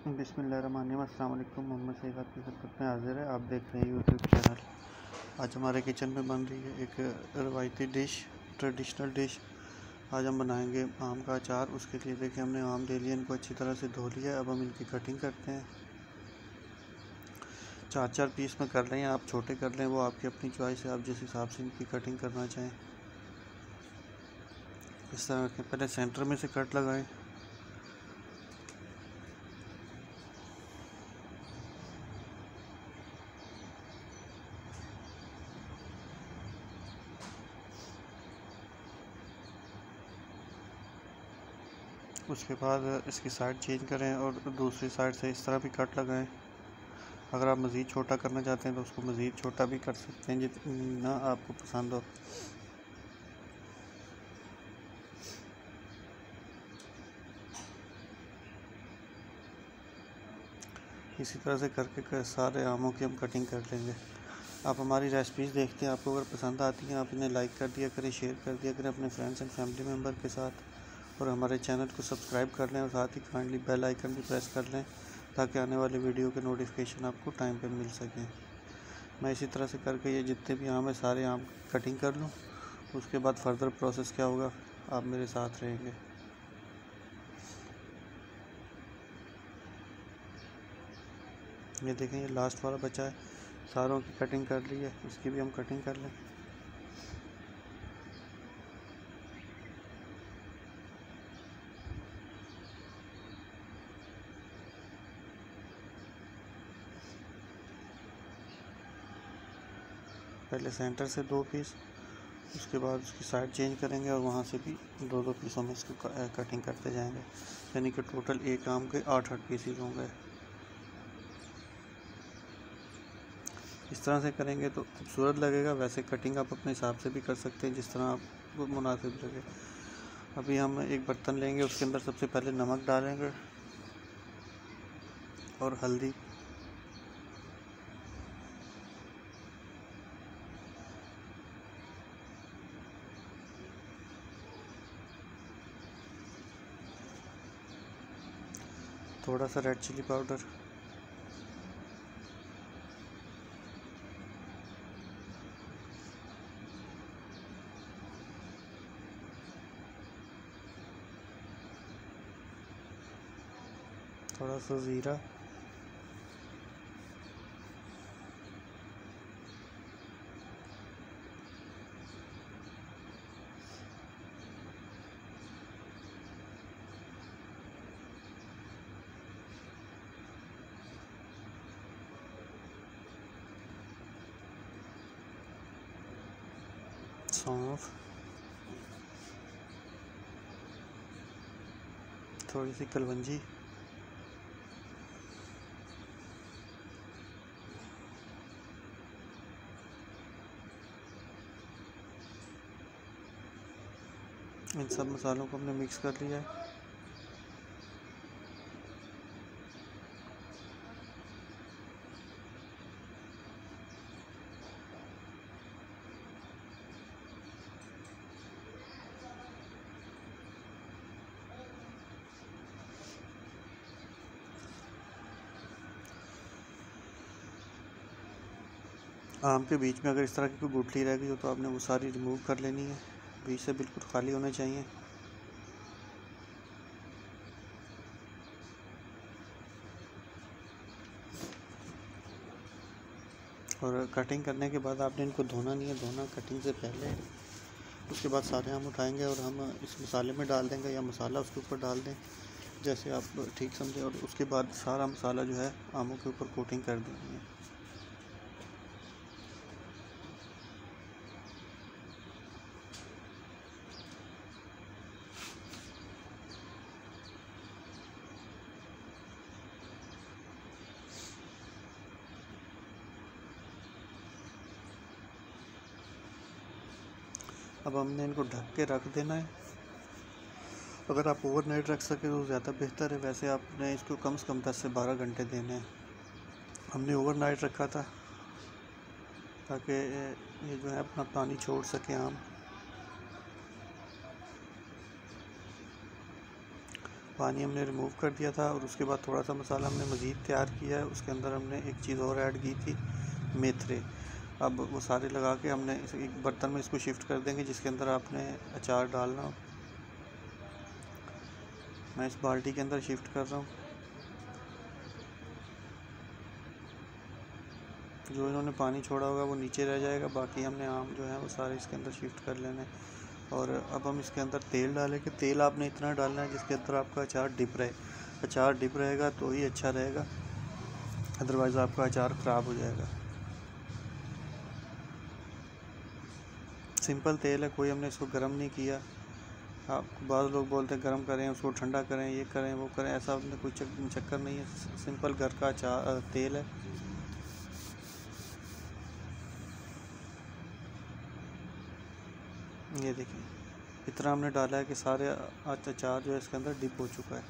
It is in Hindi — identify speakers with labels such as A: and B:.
A: बिस्मिल्लाहिर्रहमानिर्रहीम। अस्सलाम वालेकुम। मोहम्मद सईद आपकी खिदमत में हाजिर है। आप देख रहे हैं यूट्यूब चैनल। आज हमारे किचन में बन रही है एक रवायती डिश, ट्रेडिशनल डिश। आज हम बनाएंगे आम का अचार। उसके लिए देखिए हमने आम ले लिए, इनको अच्छी तरह से धो लिया। अब हम इनकी कटिंग करते हैं। 4-4 पीस में कर लें या आप छोटे कर लें, वो आपकी अपनी चॉइस है। आप जिस हिसाब से इनकी कटिंग करना चाहें इस तरह के। पहले सेंटर में से कट लगाएं। उसके बाद इसकी साइड चेंज करें और दूसरी साइड से इस तरह भी कट लगाएं। अगर आप मज़ीद छोटा करना चाहते हैं तो उसको मज़ीद छोटा भी कर सकते हैं, जितना आपको पसंद हो। इसी तरह से करके सारे आमों की हम कटिंग कर लेंगे। आप हमारी रेसिपीज़ देखते हैं, आपको अगर पसंद आती हैं आप इन्हें लाइक कर दिया करें, शेयर कर दिया करें अपने फ्रेंड्स एंड फैमिली मेम्बर के साथ। और हमारे चैनल को सब्सक्राइब कर लें और साथ ही काइंडली बेल आइकन भी प्रेस कर लें ताकि आने वाले वीडियो के नोटिफिकेशन आपको टाइम पे मिल सकें। मैं इसी तरह से करके ये जितने भी आम है सारे आम कटिंग कर लूँ। उसके बाद फर्दर प्रोसेस क्या होगा आप मेरे साथ रहेंगे। ये देखें, ये लास्ट वाला बचा है। सारों की कटिंग कर ली है, इसकी भी हम कटिंग कर लें। पहले सेंटर से 2 पीस, उसके बाद उसकी साइड चेंज करेंगे और वहाँ से भी 2-2 पीसों में इसको कटिंग करते जाएंगे। यानी कि टोटल एक आम के 8-8 पीसेस होंगे। इस तरह से करेंगे तो खूबसूरत लगेगा। वैसे कटिंग आप अपने हिसाब से भी कर सकते हैं, जिस तरह आपको मुनासिब लगे। अभी हम एक बर्तन लेंगे, उसके अंदर सबसे पहले नमक डालेंगे और हल्दी। थोड़ा सा रेड चिली पाउडर, थोड़ा सा ज़ीरा, सौंफ, थोड़ी सी कलवंजी, इन सब मसालों को हमने मिक्स कर लिया है। आम के बीच में अगर इस तरह की कोई गुठली रह गई हो तो आपने वो सारी रिमूव कर लेनी है। बीच से बिल्कुल खाली होने चाहिए। और कटिंग करने के बाद आपने इनको धोना नहीं है, धोना कटिंग से पहले। उसके बाद सारे आम उठाएंगे और हम इस मसाले में डाल देंगे या मसाला उसके ऊपर डाल दें, जैसे आप ठीक समझें। और उसके बाद सारा मसाला जो है आमों के ऊपर कोटिंग कर देनी है। अब हमने इनको ढक के रख देना है। अगर आप ओवरनाइट रख सकें तो ज़्यादा बेहतर है। वैसे आपने इसको कम से कम 10 से 12 घंटे देने हैं। हमने ओवरनाइट रखा था ताकि ये जो है अपना पानी छोड़ सके आम। पानी हमने रिमूव कर दिया था और उसके बाद थोड़ा सा मसाला हमने मज़ीद तैयार किया है। उसके अंदर हमने एक चीज़ और ऐड की थी, मेथरे। अब वो सारे लगा के हमने एक बर्तन में इसको शिफ्ट कर देंगे जिसके अंदर आपने अचार डालना हो। मैं इस बाल्टी के अंदर शिफ्ट कर रहा हूँ। जो इन्होंने पानी छोड़ा होगा वो नीचे रह जाएगा, बाकी हमने आम जो है वो सारे इसके अंदर शिफ्ट कर लेने। और अब हम इसके अंदर तेल डालेंगे। तेल आपने इतना डालना है जिसके अंदर आपका अचार डिप रहे। अचार डिप रहेगा तो ही अच्छा रहेगा, अदरवाइज़ आपका अचार ख़राब हो जाएगा। सिंपल तेल है, कोई हमने इसको गर्म नहीं किया। आप बाद लोग बोलते हैं गर्म करें, उसको ठंडा करें, ये करें वो करें, ऐसा अपने कोई चक्कर नहीं है। सिंपल घर का अचार तेल है। ये देखिए, इतना हमने डाला है कि सारे अचार जो है इसके अंदर डिप हो चुका है।